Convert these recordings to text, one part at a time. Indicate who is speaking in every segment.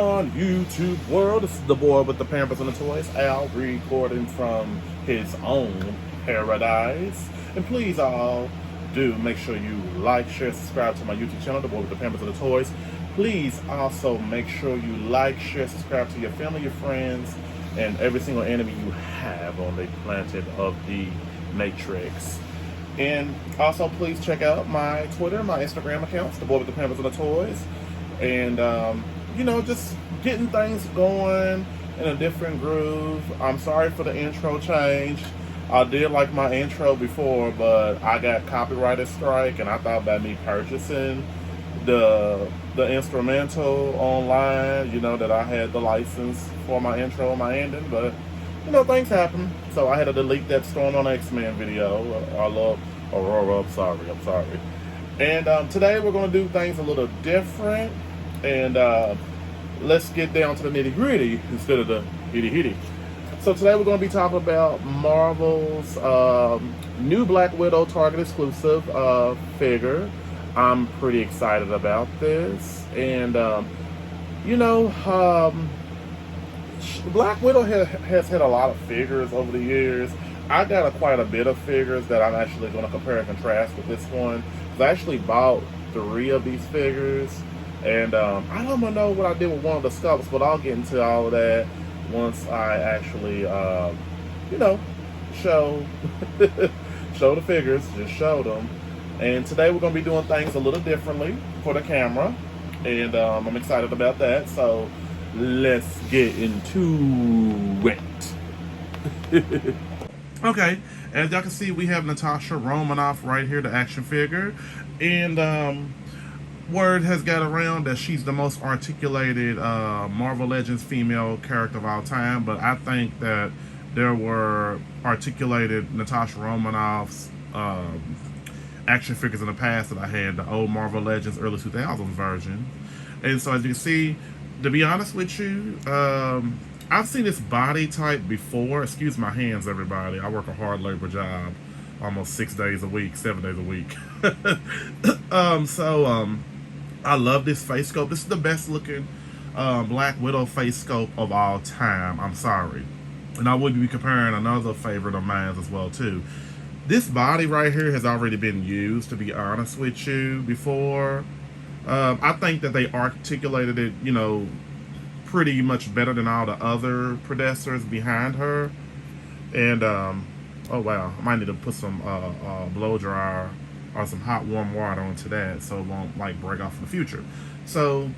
Speaker 1: on YouTube world? This is the boy with the Pampers and the Toys, Al, recording from his own paradise. And please all do make sure you like, share, subscribe to my YouTube channel, the boy with the Pampers and the Toys. Please also make sure you like, share, subscribe to your family, your friends, and every single enemy you have on the planet of the Matrix. And also please check out my Twitter, my Instagram accounts, the boy with the Pampers and the Toys. And just getting things going in a different groove. I'm sorry for the intro change. I did like my intro before, but I got copyrighted strike, and I thought about me purchasing the instrumental online, that I had the license for my intro and my ending, but things happen. So I had to delete that Storm on X-Men video. I love Aurora. I'm sorry. And today we're going to do things a little different, and let's get down to the nitty gritty instead of the hitty. So today we're going to be talking about Marvel's new Black Widow Target exclusive figure. I'm pretty excited about this, and Black Widow has had a lot of figures over the years. I got quite a bit of figures that I'm actually going to compare and contrast with this one. I actually bought 3 of these figures, and I don't know what I did with one of the sculpts, but I'll get into all of that once I actually, show show the figures, just show them. And today we're going to be doing things a little differently for the camera, and I'm excited about that. So let's get into it. Okay, as y'all can see, we have Natasha Romanoff right here, the action figure, and word has got around that she's the most articulated Marvel Legends female character of all time, but I think that there were articulated Natasha Romanoff's action figures in the past that I had, the old Marvel Legends early 2000s version. And so as you can see, to be honest with you, I've seen this body type before. Excuse my hands, everybody. I work a hard labor job, almost 6 days a week, 7 days a week. I love this face sculpt. This is the best looking Black Widow face sculpt of all time. I'm sorry. And I would be comparing another favorite of mine as well too. This body right here has already been used, to be honest with you, before. I think that they articulated it, pretty much better than all the other predecessors behind her. And oh wow, I might need to put some blow dryer or some hot warm water onto that so it won't break off in the future. So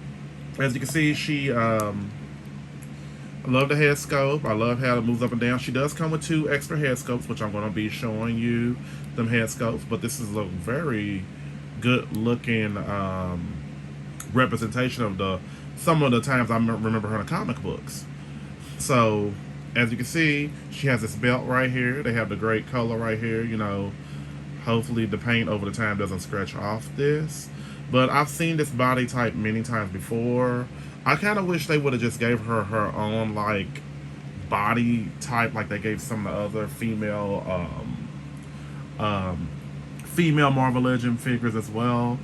Speaker 1: as you can see, she I love the head sculpt. I love how it moves up and down. She does come with 2 extra head sculpts, which I'm going to be showing you them head sculpts, but this is a very good looking representation of some of the times I remember her in the comic books. So as you can see, she has this belt right here. They have the great color right here. Hopefully the paint over the time doesn't scratch off this. But I've seen this body type many times before. I kind of wish they would have just gave her her own body type like they gave some of the other female Marvel Legend figures as well.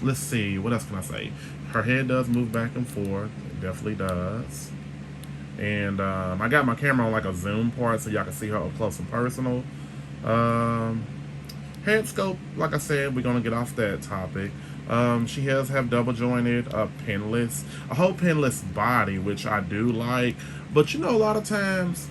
Speaker 1: Let's see, what else can I say? Her head does move back and forth. It definitely does. And I got my camera on a zoom part so y'all can see her up close and personal. Head sculpt, like I said, we're gonna get off that topic. She does have double jointed, pinless, a whole pinless body, which I do like. But a lot of times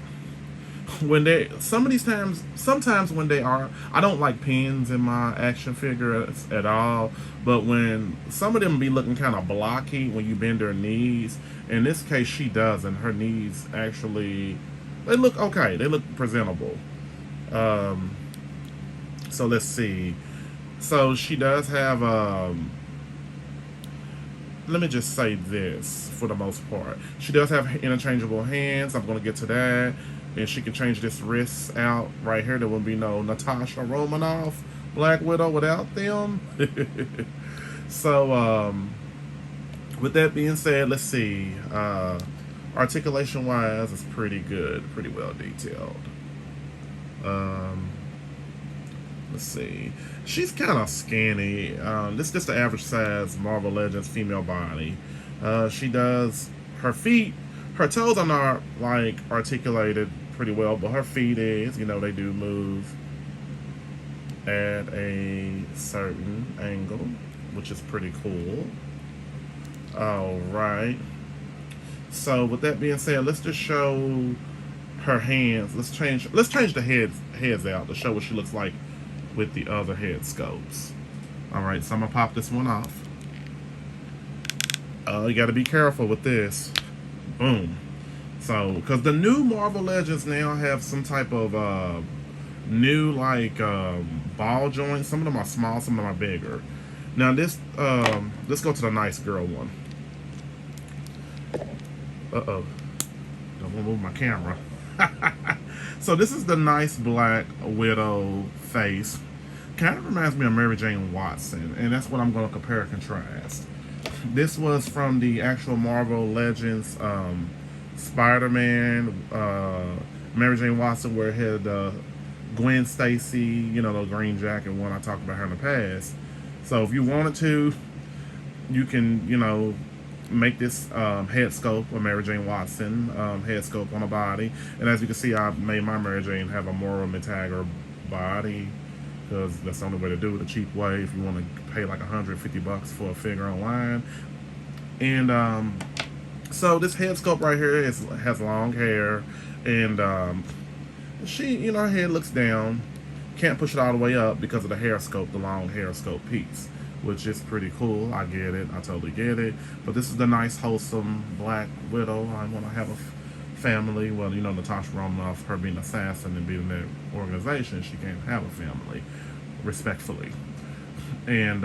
Speaker 1: when sometimes when they are, I don't like pins in my action figures at all. But when some of them be looking kind of blocky when you bend her knees, in this case she doesn't. Her knees actually, they look okay. They look presentable. So let's see. So she does have, let me just say this for the most part. She does have interchangeable hands. I'm going to get to that. And she can change this wrist out right here. There wouldn't be no Natasha Romanoff Black Widow without them. So, with that being said, let's see. Articulation-wise, it's pretty good. Pretty well detailed. Let's see. She's kind of skinny. This is just the average size Marvel Legends female body. She does her feet. Her toes are not like articulated pretty well, but her feet is. You know, they do move at a certain angle, which is pretty cool. All right. So with that being said, let's just show her hands. Let's change the heads out to show what she looks like with the other head sculpts. All right, so I'm gonna pop this one off. You got to be careful with this. Boom. So, because the new Marvel Legends now have some type of new like ball joints. Some of them are small, some of them are bigger. Now this, let's go to the nice girl one. Uh-oh. Don't want to move my camera. So this is the nice Black Widow face. Kind of reminds me of Mary Jane Watson, and that's what I'm going to compare and contrast. This was from the actual Marvel Legends Spider-Man, Mary Jane Watson, where it had Gwen Stacy, you know, the green jacket one I talked about her in the past. So if you wanted to, you can, you know, make this head sculpt of Mary Jane Watson head sculpt on a body. And as you can see, I made my Mary Jane have a more Metager body, because that's the only way to do it, a cheap way, if you want to pay like $150 for a figure online. And so this head sculpt right here has long hair, and she, you know, her head looks down. Can't push it all the way up because of the hair sculpt, the long hair sculpt piece, which is pretty cool. I get it. I totally get it. But this is the nice, wholesome Black Widow. I want to have a family. Well, you know, Natasha Romanoff, her being an assassin and being in that organization, she can't have a family, respectfully. And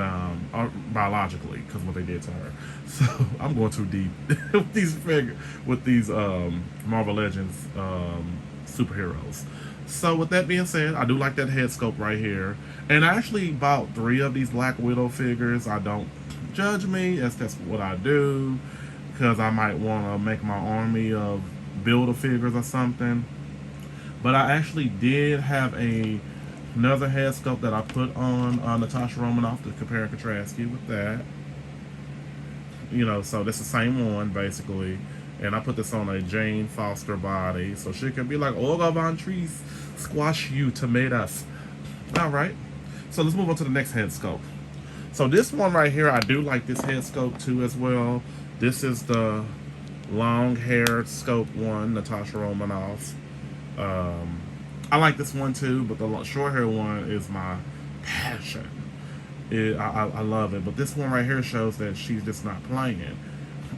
Speaker 1: biologically, because what they did to her. So I'm going too deep with these Marvel Legends superheroes. So with that being said, I do like that head sculpt right here. And I actually bought 3 of these Black Widow figures. I don't judge me, that's what I do, because I might want to make my army of Build-A-Figures or something. But I actually did have another head sculpt that I put on Natasha Romanoff to compare and contrast you with that. You know, so that's the same one basically. And I put this on a Jane Foster body, so she can be like Olga Von Trees, squash you tomatoes. All right, so let's move on to the next head sculpt. So this one right here, I do like this head sculpt too as well. This is the long-haired sculpt one, Natasha Romanoff. I like this one too, but the short hair one is my passion. I love it, but this one right here shows that she's just not playing.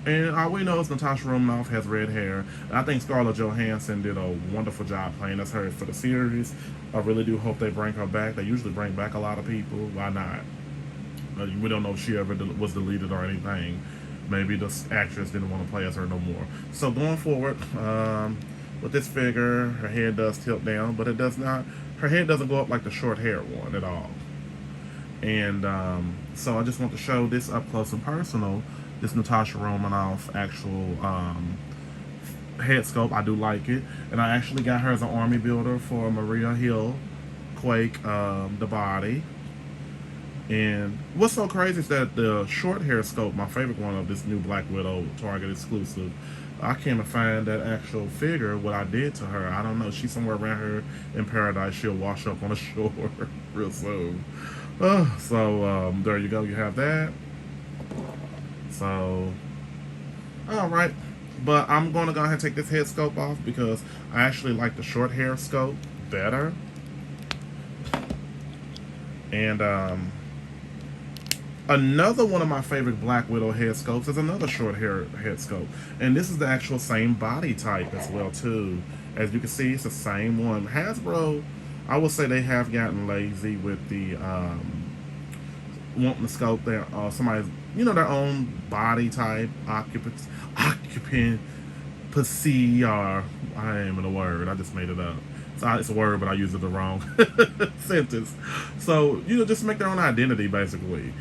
Speaker 1: And all we know is Natasha Romanoff has red hair. I think Scarlett Johansson did a wonderful job playing as her for the series. I really do hope they bring her back. They usually bring back a lot of people. Why not? We don't know if she ever was deleted or anything. Maybe the actress didn't want to play as her no more. So going forward, with this figure, her head does tilt down, but it does not. Her head doesn't go up like the short hair one at all. And so I just want to show this up close and personal. This Natasha Romanoff actual head sculpt. I do like it, and I actually got her as an army builder for Maria Hill Quake, the body. And what's so crazy is that the short hair sculpt, my favorite one of this new Black Widow Target exclusive, I can't find that actual figure, what I did to her. I don't know. She's somewhere around here in paradise. She'll wash up on the shore real soon. So there you go. You have that. So, alright. But I'm going to go ahead and take this head sculpt off because I actually like the short hair sculpt better. And another one of my favorite Black Widow head sculpts is another short hair head sculpt. And this is the actual same body type as well too. As you can see, it's the same one. Hasbro, I will say they have gotten lazy with the wanting to sculpt their somebody's, you know, their own body type, occupancy, or I am in a word. I just made it up. It's a word, but I used it the wrong sentence. So, you know, just make their own identity basically.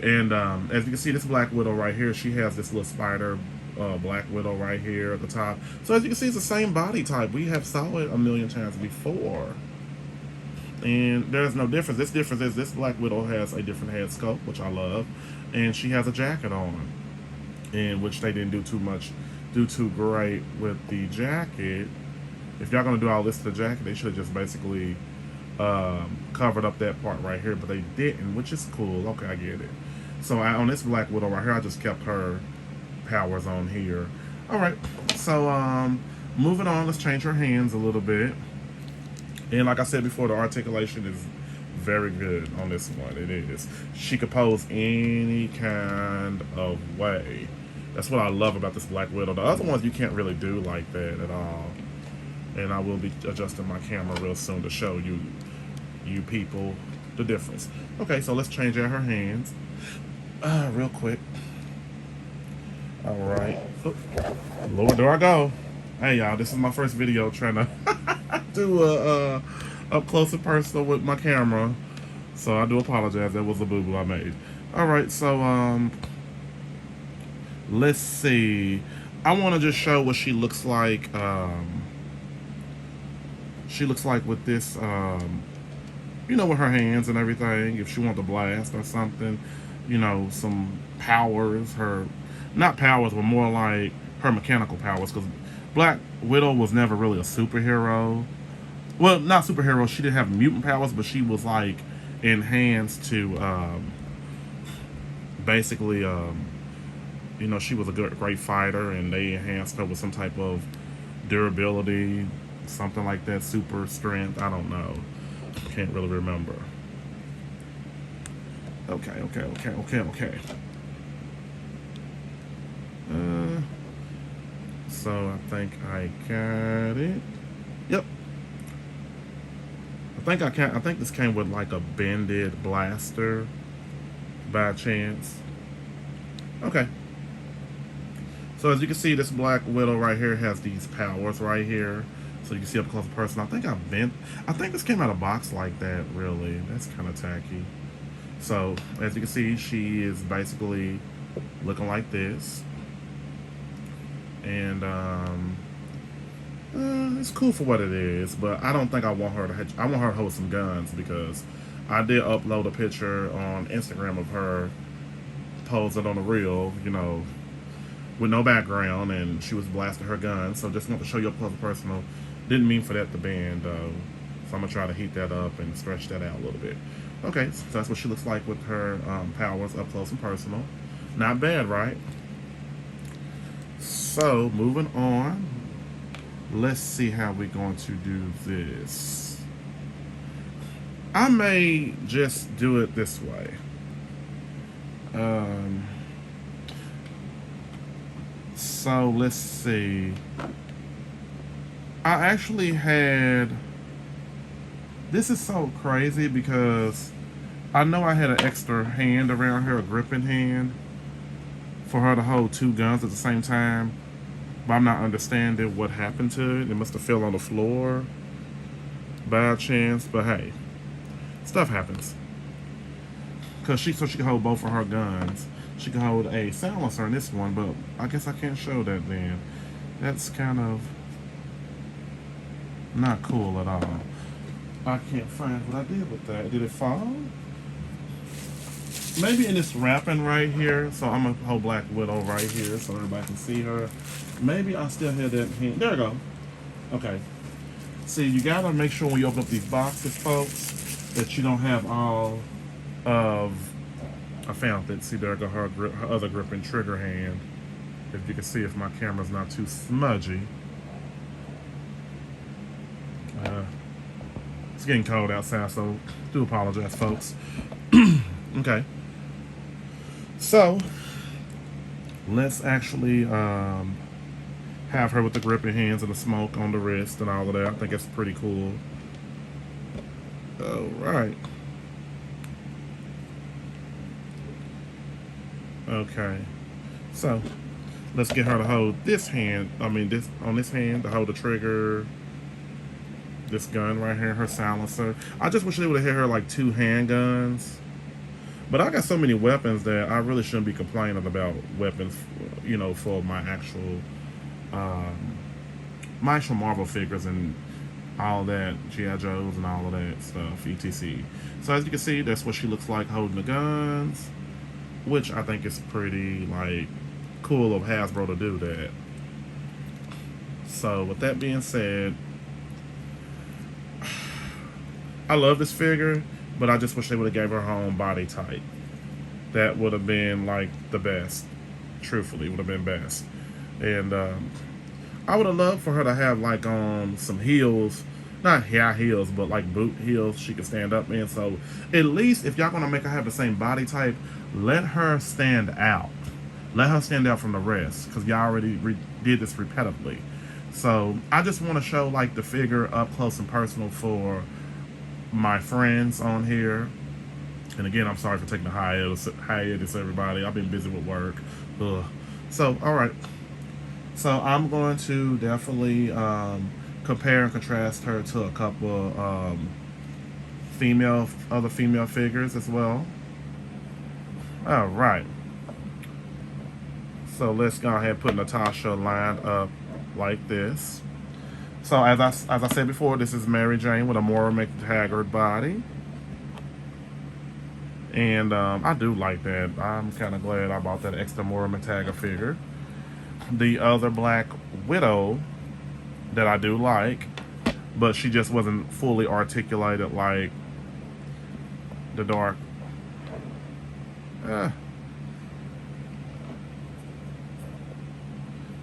Speaker 1: And as you can see, this Black Widow right here, she has this little spider Black Widow right here at the top. So as you can see, it's the same body type. We have saw it a million times before. And there's no difference. This difference is this Black Widow has a different head sculpt, which I love. And she has a jacket on. in which they didn't do too great with the jacket. If y'all gonna do all this to the jacket, they should have just basically covered up that part right here, but they didn't, which is cool. Okay, I get it. So on this Black Widow right here, I just kept her powers on here. All right, so moving on, let's change her hands a little bit. And like I said before, the articulation is very good on this one. It is. She could pose any kind of way. That's what I love about this Black Widow. The other ones you can't really do like that at all. And I will be adjusting my camera real soon to show you people the difference. Okay, so let's change out her hands real quick. All right. Lord, there I go. Hey y'all, this is my first video trying to do a up close and personal with my camera, so I do apologize. That was a boo-boo I made. All right, so let's see. I want to just show what she looks like. She looks like with this, you know, with her hands and everything. If she wants to blast or something, you know, some powers. Her, not powers, but more like her mechanical powers. Because Black Widow was never really a superhero. Well, not superhero. She didn't have mutant powers, but she was like enhanced to basically, you know, she was a great fighter, and they enhanced her with some type of durability, something like that, super strength. I don't know. Can't really remember. Okay. So I think I got it. Yep. I think this came with like a bended blaster by chance. Okay. So as you can see, this Black Widow right here has these powers right here. So you can see up close and personal. I think this came out of a box like that, really. That's kind of tacky. So as you can see, she is basically looking like this. And it's cool for what it is, but I don't think I want her to. I want her to hold some guns, because I did upload a picture on Instagram of her posing on the reel, you know, with no background, and she was blasting her gun. So just want to show you up close and personal. Didn't mean for that to bend, though. So I'm gonna try to heat that up and stretch that out a little bit. Okay, so that's what she looks like with her powers up close and personal. Not bad, right? So moving on, let's see how we're going to do this. I may just do it this way. So let's see. I actually had, this is so crazy because I know I had an extra hand around her, a gripping hand, for her to hold two guns at the same time, but I'm not understanding what happened to it. It must have fell on the floor by chance, but hey, stuff happens. So she can hold both of her guns. She can hold a silencer in this one, but I guess I can't show that then. That's kind of not cool at all. I can't find what I did with that. Did it fall? Maybe in this wrapping right here. So I'm gonna hold Black Widow right here so everybody can see her. Maybe I still have that hand. There we go. Okay. See, you gotta make sure when you open up these boxes, folks, that you don't have all of. I found it. See, there go her other gripping trigger hand. If you can see, if my camera's not too smudgy. It's getting cold outside, so do apologize, folks. Okay. So let's actually have her with the gripping hands and the smoke on the wrist and all of that. I think it's pretty cool. All right. Okay. So let's get her to hold this hand. This on this hand to hold the trigger. This gun right here, her silencer. I just wish they would have had her like two handguns. But I got so many weapons that I really shouldn't be complaining about weapons, you know, for my actual Marvel figures and all that, G.I. Joes and all of that stuff, etc. So as you can see, that's what she looks like holding the guns, which I think is pretty, like, cool of Hasbro to do that. So with that being said, I love this figure, but I just wish they would have gave her own body type. That would have been like the best. Truthfully, would have been best. And I would have loved for her to have like some heels, not high heels, but like boot heels she could stand up in. So at least if y'all gonna make her have the same body type, let her stand out. Let her stand out from the rest, because y'all already did this repetitively. So I just want to show like the figure up close and personal for my friends on here. And again, I'm sorry for taking the hiatus, everybody. I've been busy with work. Ugh. So, all right. So I'm going to definitely compare and contrast her to a couple other female figures as well. All right. So let's go ahead and put Natasha lined up like this. So as I said before, this is Mary Jane with a Moira McTaggart body. And I do like that. I'm kind of glad I bought that extra Moira McTaggart figure. The other Black Widow that I do like, but she just wasn't fully articulated like the dark.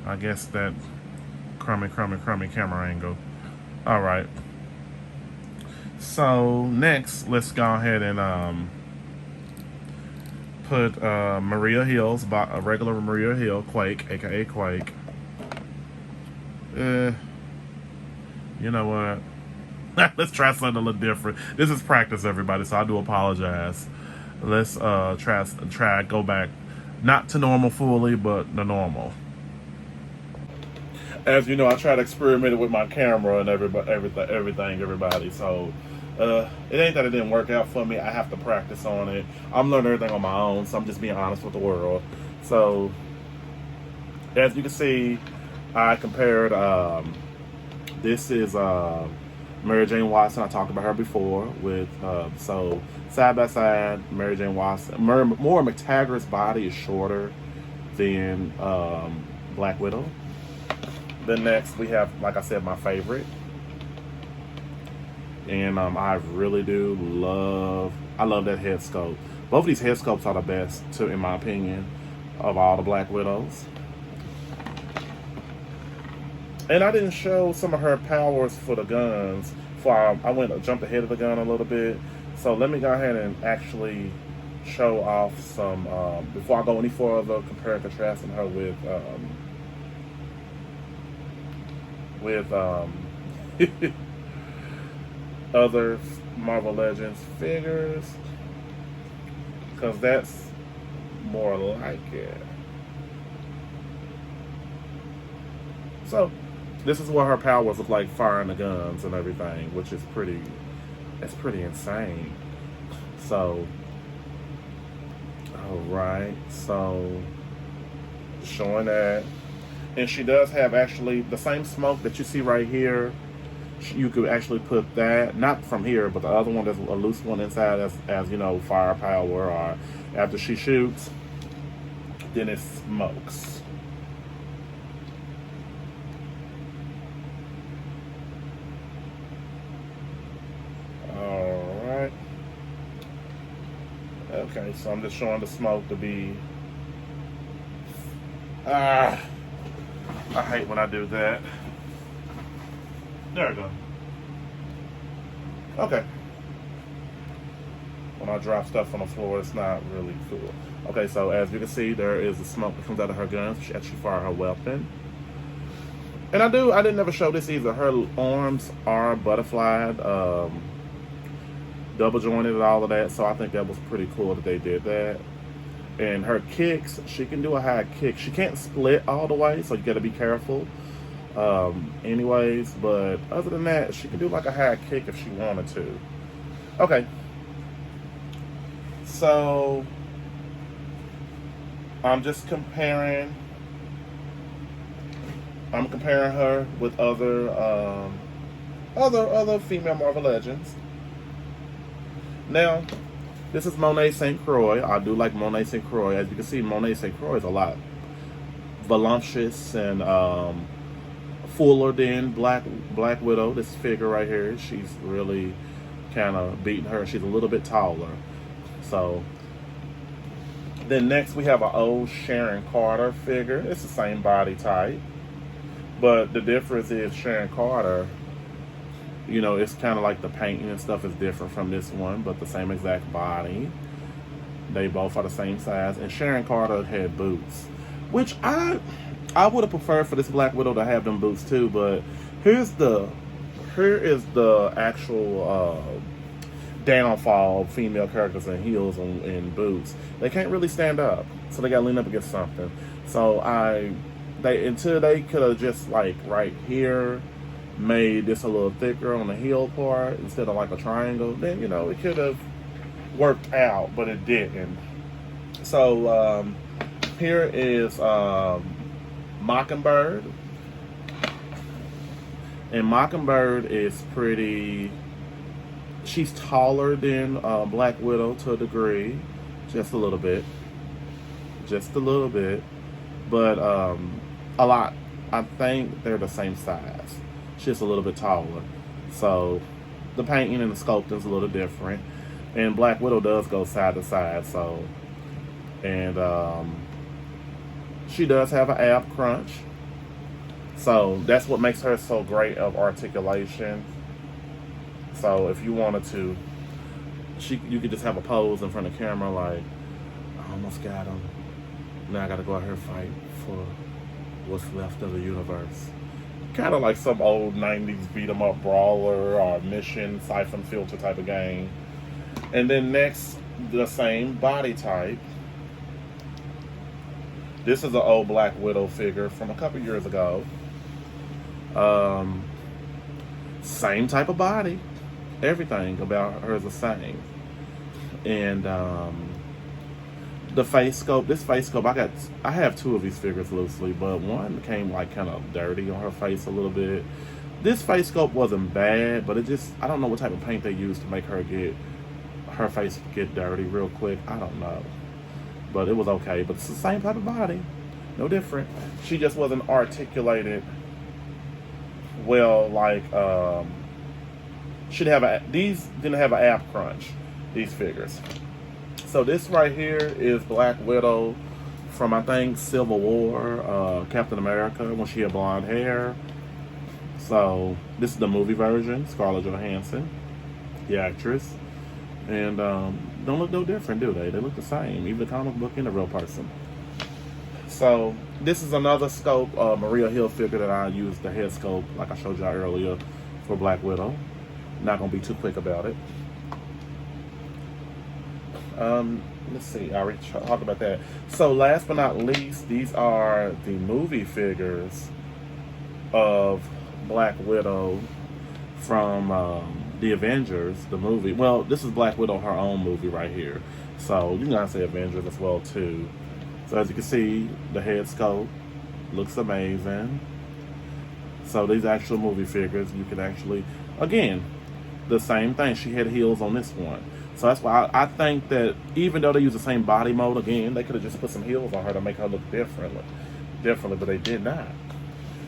Speaker 1: I guess that crummy camera angle. All right. So next, let's go ahead and put Maria Hill's, a regular Maria Hill, Quake, aka Quake. You know what? Let's try something a little different. This is practice, everybody, so I do apologize. Let's try go back, not to normal fully, but the normal. As you know, I try to experiment with my camera and everybody. So it ain't that it didn't work out for me. I have to practice on it. I'm learning everything on my own, so I'm just being honest with the world. So as you can see, I compared. This is Mary Jane Watson. I talked about her before. With so side by side, Mary Jane Watson. Moira McTaggart's body is shorter than Black Widow. Then next we have, like I said, my favorite. And I really do love that head sculpt. Both of these head sculpts are the best, too, in my opinion, of all the Black Widows. And I didn't show some of her powers for the guns. I jumped ahead of the gun a little bit. So let me go ahead and actually show off some, before I go any further, compare and contrasting her with other Marvel Legends figures, because that's more like it. So this is what her powers look like, firing the guns and everything, which is pretty insane. So all right, so showing that. And she does have actually the same smoke that you see right here. You could actually put that, not from here, but the other one, there's a loose one inside as you know, firepower, or after she shoots, then it smokes. Alright. Okay, so I'm just showing the smoke to be... I hate when I do that. There we go. Okay. When I drop stuff on the floor, it's not really cool. Okay, so as you can see, there is the smoke that comes out of her gun. She actually fired her weapon. And I didn't ever show this either. Her arms are butterflied, double jointed and all of that. So I think that was pretty cool that they did that. And her kicks, she can do a high kick. She can't split all the way, so you got to be careful. Anyways, but other than that, she can do like a high kick if she wanted to. Okay. So I'm just comparing. I'm comparing her with other female Marvel Legends. Now, this is Monet St. Croix. I do like Monet St. Croix. As you can see, Monet St. Croix is a lot voluptuous and fuller than Black Widow. This figure right here, she's really kind of beating her. She's a little bit taller. So then next we have an old Sharon Carter figure. It's the same body type, but the difference is Sharon Carter, you know, it's kind of like the painting and stuff is different from this one, but the same exact body. They both are the same size, and Sharon Carter had boots, which I would have preferred for this Black Widow to have them boots too. But here is the actual downfall: female characters in heels and boots. They can't really stand up, so they got to lean up against something. So until they could have just like right here made this a little thicker on the heel part instead of like a triangle, then you know it could have worked out, but it didn't. So here is Mockingbird, and Mockingbird is pretty. She's taller than Black Widow to a degree, just a little bit, but a lot. I think they're the same size. She's a little bit taller, so the painting and the sculpting is a little different. And Black Widow does go side to side, so, and she does have an ab crunch, so that's what makes her so great of articulation. So if you wanted to, you could just have a pose in front of the camera like, I almost got him. Now I got to go out here and fight for what's left of the universe. Kind of like some old 90s beat 'em up brawler or mission siphon filter type of game. And then next, the same body type. This is an old Black Widow figure from a couple years ago. Same type of body. Everything about her is the same. And the face sculpt, this face sculpt, I have two of these figures loosely, but one came like kind of dirty on her face a little bit. This face sculpt wasn't bad, but I don't know what type of paint they used to make her face get dirty real quick. I don't know, but it was okay. But it's the same type of body, no different. She just wasn't articulated well. Like these didn't have an ab crunch. These figures. So this right here is Black Widow from, I think, Civil War, Captain America, when she had blonde hair. So this is the movie version, Scarlett Johansson, the actress. And don't look no different, do they? They look the same, even the comic book and the real person. So this is another scope, Maria Hill figure that I used the head scope, like I showed y'all earlier, for Black Widow. Not gonna be too quick about it. Let's see, I already talked about that. So last but not least, these are the movie figures of Black Widow from the Avengers, the movie. Well, this is Black Widow, her own movie right here. So you can say Avengers as well too. So as you can see, the head sculpt looks amazing. So these actual movie figures, you can actually, again, the same thing. She had heels on this one. So that's why I think that even though they use the same body mold, again, they could have just put some heels on her to make her look differently, but they did not.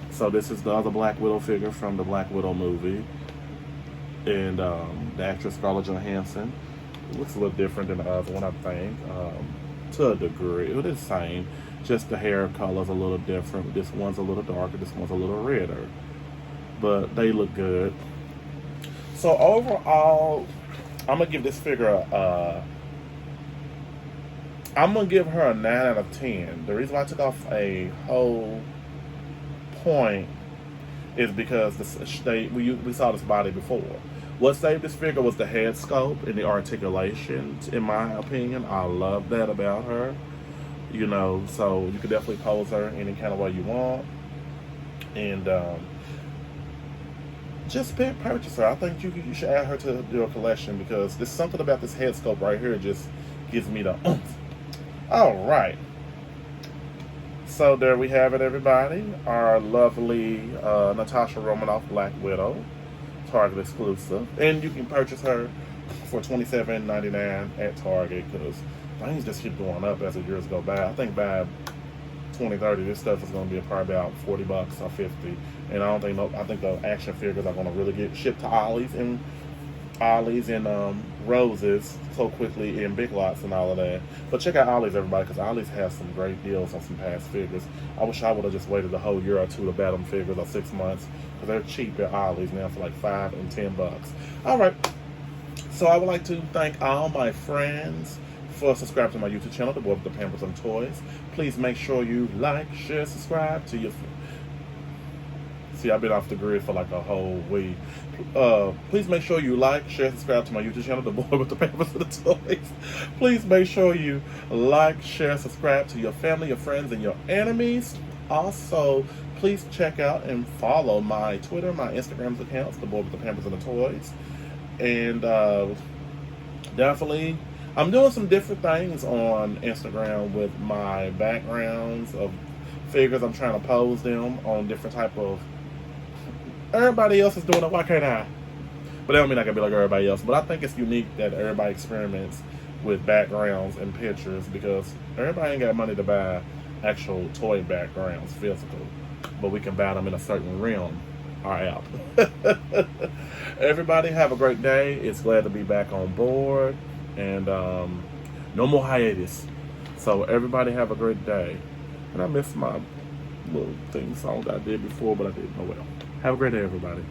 Speaker 1: So this is the other Black Widow figure from the Black Widow movie. And the actress Scarlett Johansson. It looks a little different than the other one, I think, to a degree. It is the same, just the hair color's a little different. This one's a little darker, this one's a little redder. But they look good. So overall, I'm gonna give this figure I'm gonna give her a 9 out of 10. The reason why I took off a whole point is because we saw this body before. What saved this figure was the head sculpt and the articulation. In my opinion, I love that about her. You know, so you could definitely pose her any kind of way you want, and just purchase her. I think you should add her to your collection because there's something about this head sculpt right here just gives me the oomph. All right. So there we have it, everybody. Our lovely Natasha Romanoff Black Widow, Target exclusive, and you can purchase her for $27.99 at Target because things just keep going up as the years go by. I think by 2030, this stuff is going to be probably about $40 or 50. And I don't think I think the action figures are going to really get shipped to Ollie's and Roses so quickly in Big Lots and all of that. But check out Ollie's, everybody, because Ollie's has some great deals on some past figures. I wish I would have just waited a whole year or two to buy them figures, or 6 months, because they're cheap at Ollie's now for like $5 and $10. All right. So I would like to thank all my friends for subscribing to my YouTube channel, The Boy with the Pampers and Toys. Please make sure you like, share, subscribe to your... See, I've been off the grid for like a whole week. Please make sure you like, share, subscribe to my YouTube channel, The Boy with the Pampers and the Toys. Please make sure you like, share, subscribe to your family, your friends, and your enemies. Also, please check out and follow my Twitter, my Instagram accounts, The Boy with the Pampers and the Toys. And definitely, I'm doing some different things on Instagram with my backgrounds of figures. I'm trying to pose them on different type of... Everybody else is doing it, why can't I? But that don't mean I can be like everybody else. But I think it's unique that everybody experiments with backgrounds and pictures, because everybody ain't got money to buy actual toy backgrounds, physical. But we can buy them in a certain realm or app. Everybody have a great day. It's glad to be back on board. And no more hiatus. So everybody have a great day. And I missed my little theme song that I did before, but I did. Oh well. Have a great day, everybody.